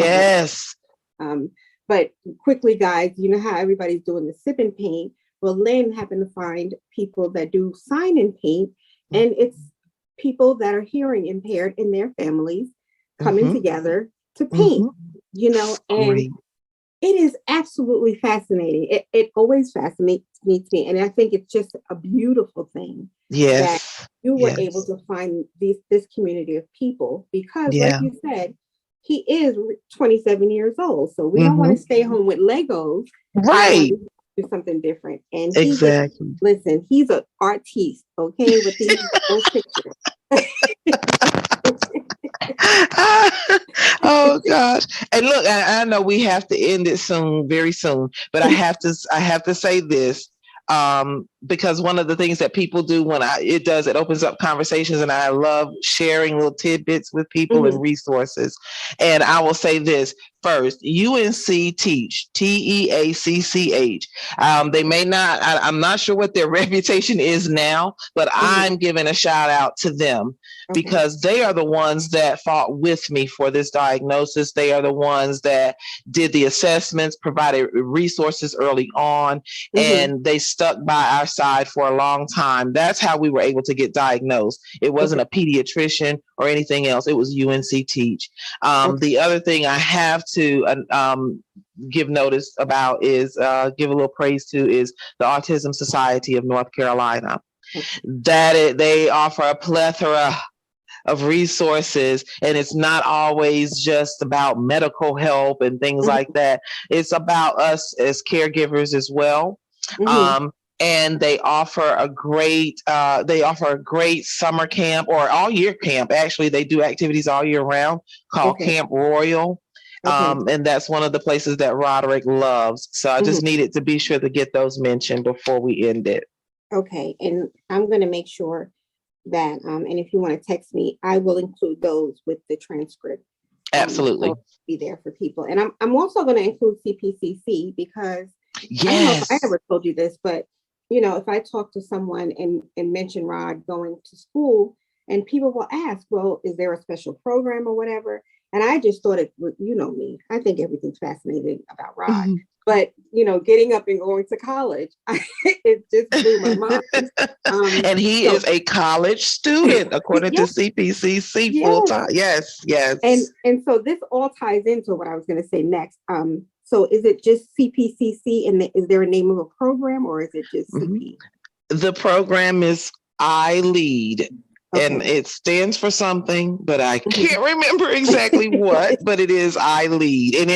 but quickly, guys, you know how everybody's doing the sip and paint. Well, Lynn happened to find people that do sign and paint, and it's people that are hearing impaired in their families coming together to paint, and it is absolutely fascinating. It always fascinates me, and I think it's just a beautiful thing that you were able to find this community of people, because like you said, he is 27 years old, so we don't want to stay home with Legos. Right. Do something different. And listen, he's an artiste, okay, with those pictures. Oh gosh. And look, I know we have to end it soon, very soon, but I have to say this. Because one of the things that people do it opens up conversations, and I love sharing little tidbits with people and resources. And I will say this first: UNC Teach, TEACCH. They may not. I'm not sure what their reputation is now, but I'm giving a shout out to them. Because they are the ones that fought with me for this diagnosis. They are the ones that did the assessments, provided resources early on, and they stuck by our side for a long time. That's how we were able to get diagnosed. It wasn't a pediatrician or anything else. It was UNC Teach. The other thing I have to give notice about is give a little praise to is the Autism Society of North Carolina. That they offer a plethora of resources, and it's not always just about medical help and things like that. It's about us as caregivers as well. And they offer a great summer camp, or all year camp. Actually, they do activities all year round called Camp Royal. And that's one of the places that Roderick loves. So I just needed to be sure to get those mentioned before we end it. Okay. And I'm going to make sure that, and if you want to text me, I will include those with the transcript. Absolutely. So be there for people. And I'm also going to include CPCC, because I don't know if I ever told you this, but if I talk to someone and mention Rod going to school, and people will ask, well, is there a special program or whatever? And I just thought me, I think everything's fascinating about Rod. But, getting up and going to college, it just blew my mind. And he is a college student, according to CPCC full time. Yes. And so this all ties into what I was going to say next. So is it just CPCC, and is there a name of a program, or is it just CP? The program is I Lead. And it stands for something, but I can't remember exactly what, but it is I Lead. And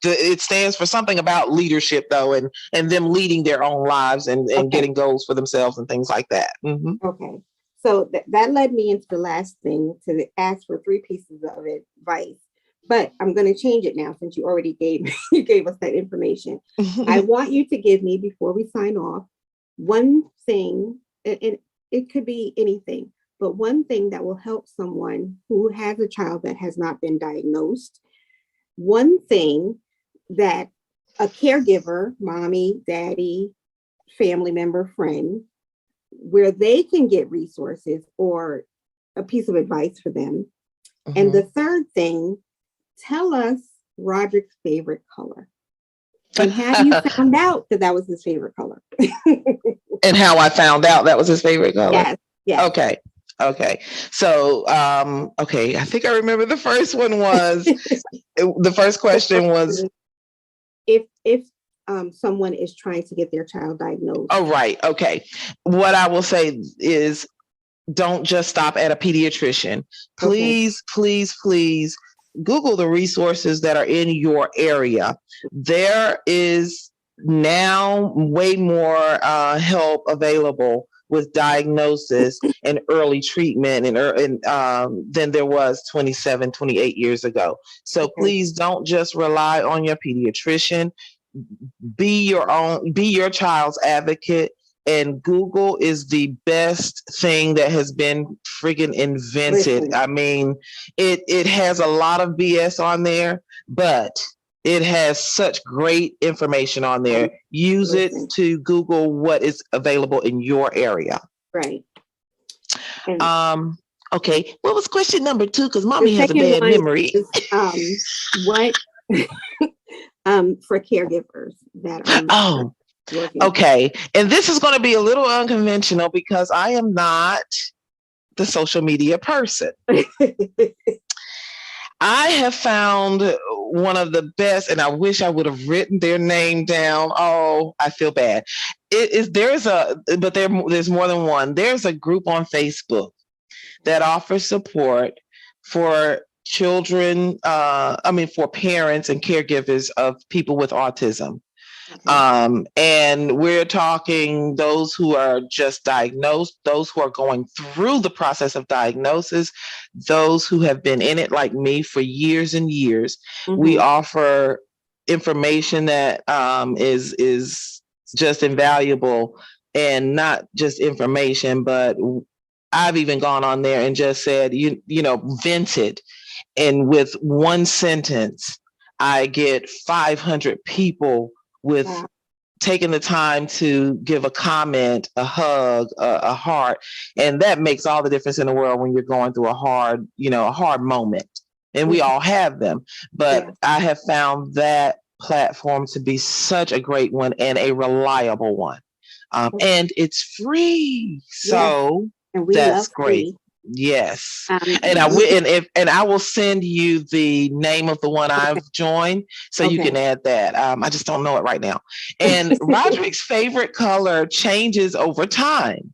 it stands for something about leadership, though, and them leading their own lives and getting goals for themselves and things like that. Okay. So that led me into the last thing, to ask for 3 pieces of advice. But I'm going to change it now, since you already gave us that information. I want you to give me, before we sign off, one thing, and it could be anything, but one thing that will help someone who has a child that has not been diagnosed. One thing that a caregiver, mommy, daddy, family member, friend, where they can get resources, or a piece of advice for them. Mhm. And the third thing, tell us Roderick's favorite color. And how you found out that was his favorite color. And how I found out that was his favorite color? Yes. Yes. Okay. So, okay, I think I remember the first one was, the first question was, if someone is trying to get their child diagnosed. oh, right. Okay. What I will say is, don't just stop at a pediatrician. Please, please, please Google the resources that are in your area. There is now way more help available with diagnosis and early treatment than there was 27, 28 years ago. So please don't just rely on your pediatrician. Be your child's advocate. And Google is the best thing that has been friggin' invented. Listen. I mean, it has a lot of BS on there, but it has such great information on there. Use it to Google what is available in your area. Right. Okay. What was question number 2? Because mommy has a bad memory. Is, what for caregivers that are working. Okay. And this is going to be a little unconventional because I am not the social media person. I have found one of the best, and I wish I would have written their name down. Oh, I feel bad. There's more than one. There's a group on Facebook that offers support for children, for parents and caregivers of people with autism. And we're talking those who are just diagnosed, those who are going through the process of diagnosis, those who have been in it like me for years and years. We offer information that is just invaluable, and not just information, but I've even gone on there and just said, vented. And with one sentence, I get 500 people with taking the time to give a comment, a hug, a heart. And that makes all the difference in the world when you're going through a hard moment. And we all have them. But I have found that platform to be such a great one and a reliable one. And it's free. So that's great. Free. Yes. And I will send you the name of the one I've joined so you can add that. I just don't know it right now. And Roderick's favorite color changes over time.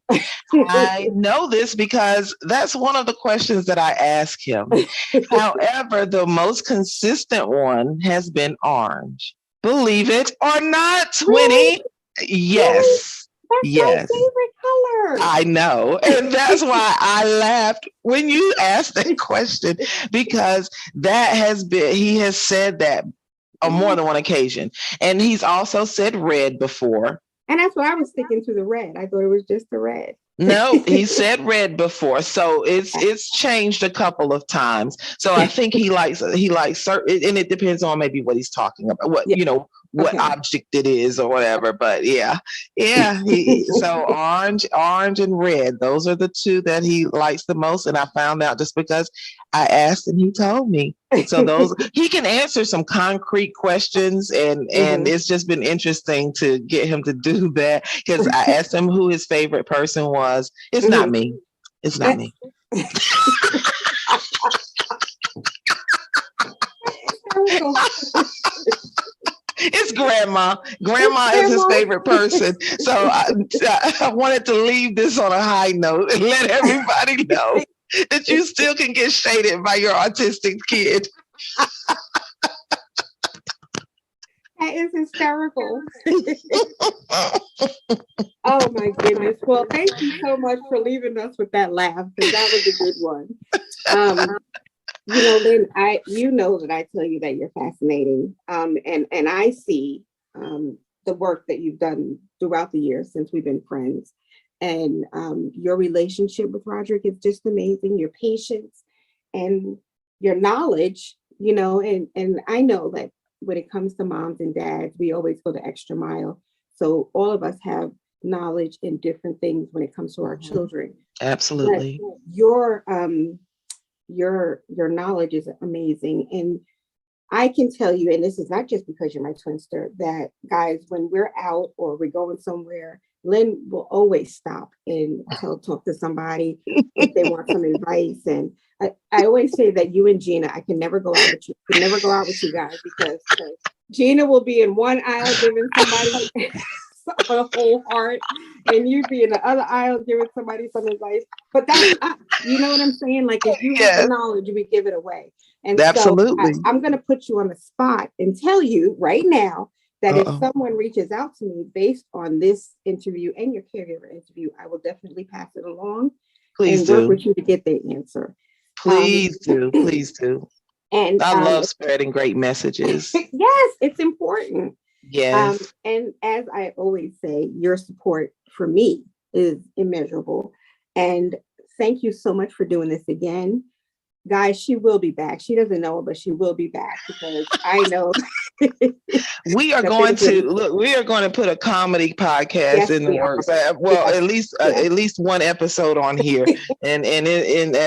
I know this because that's one of the questions that I ask him. However, the most consistent one has been orange. Believe it or not, Winnie. Yes. That's my favorite color. I know. And that's why I laughed when you asked that question, because he has said that on more than one occasion. And he's also said red before. And that's why I was sticking to the red. I thought it was just the red. No, he said red before. So it's changed a couple of times. So I think he likes certain, and it depends on maybe what he's talking about, what object it is or whatever. But yeah. So orange and red, those are the two that he likes the most. And I found out just because I asked and he told me. So he can answer some concrete questions, and it's just been interesting to get him to do that, because I asked him who his favorite person was. It's not me. It's not me. It's grandma. Grandma is his favorite person. So I wanted to leave this on a high note and let everybody know that you still can get shaded by your autistic kid. That is hysterical. Oh my goodness. Well, thank you so much for leaving us with that laugh, because that was a good one. Lynn, you know that I tell you that you're fascinating. And I see the work that you've done throughout the years since we've been friends. And your relationship with Roderick is just amazing. Your patience and your knowledge, and I know that when it comes to moms and dads, we always go the extra mile. So all of us have knowledge in different things when it comes to our children. Absolutely. But your knowledge is amazing. And I can tell you, and this is not just because you're my twinster, that guys, when we're out or we're going somewhere, Lynn will always stop and talk to somebody if they want some advice. And I always say that you and Gina, I can never go out with you. I can never go out with you guys because Gina will be in one aisle giving somebody a whole heart, and you'd be in the other aisle giving somebody some advice. But that's, you know what I'm saying? Like if you have the knowledge, we give it away. And absolutely. So I'm going to put you on the spot and tell you right now that if someone reaches out to me based on this interview and your caregiver interview, I will definitely pass it along. Please and work with you to get the answer. Please do. Please do. And I love spreading great messages. Yes, it's important. Yes. And as I always say, your support for me is immeasurable. And thank you so much for doing this again. Guys, she will be back. She doesn't know it, but she will be back because I know. We are going to put a comedy podcast in the works. Well, at least one episode on here, and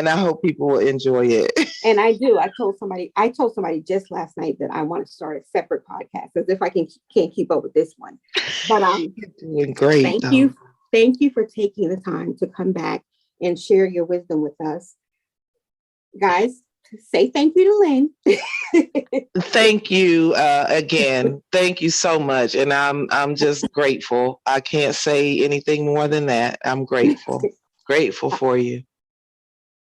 I hope people will enjoy it. And I do. I told somebody just last night that I want to start a separate podcast, as if I can't keep up with this one. But you're doing great. Thank you for taking the time to come back and share your wisdom with us. Guys, say thank you to Lynn. Thank you again. Thank you so much. And I'm just grateful. I can't say anything more than that. I'm grateful. Grateful for you.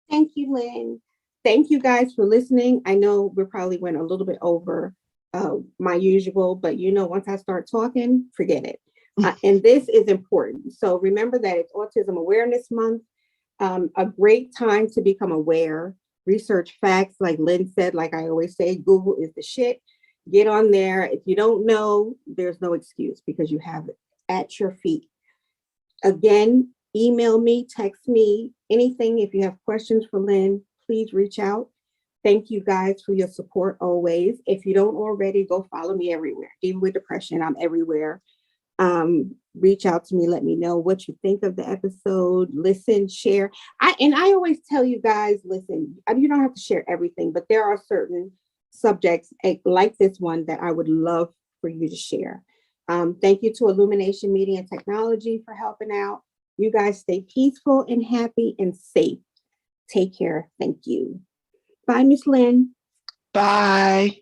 Thank you, Lynn. Thank you guys for listening. I know we probably went a little bit over my usual, but once I start talking, forget it. And this is important. So remember that it's Autism Awareness Month. A great time to become aware. Research facts, like Lynn said, like I always say, Google is the shit. Get on there. If you don't know, there's no excuse because you have it at your feet. Again, email me, text me, anything. If you have questions for Lynn, please reach out. Thank you guys for your support always. If you don't already, go follow me everywhere. Even with depression, I'm everywhere. Reach out to me, let me know what you think of the episode, listen, share. I always tell you guys, listen, you don't have to share everything, but there are certain subjects like this one that I would love for you to share. Thank you to Illumination Media and Technology for helping out. You guys stay peaceful and happy and safe. Take care. Thank you. Bye, Miss Lynn. Bye.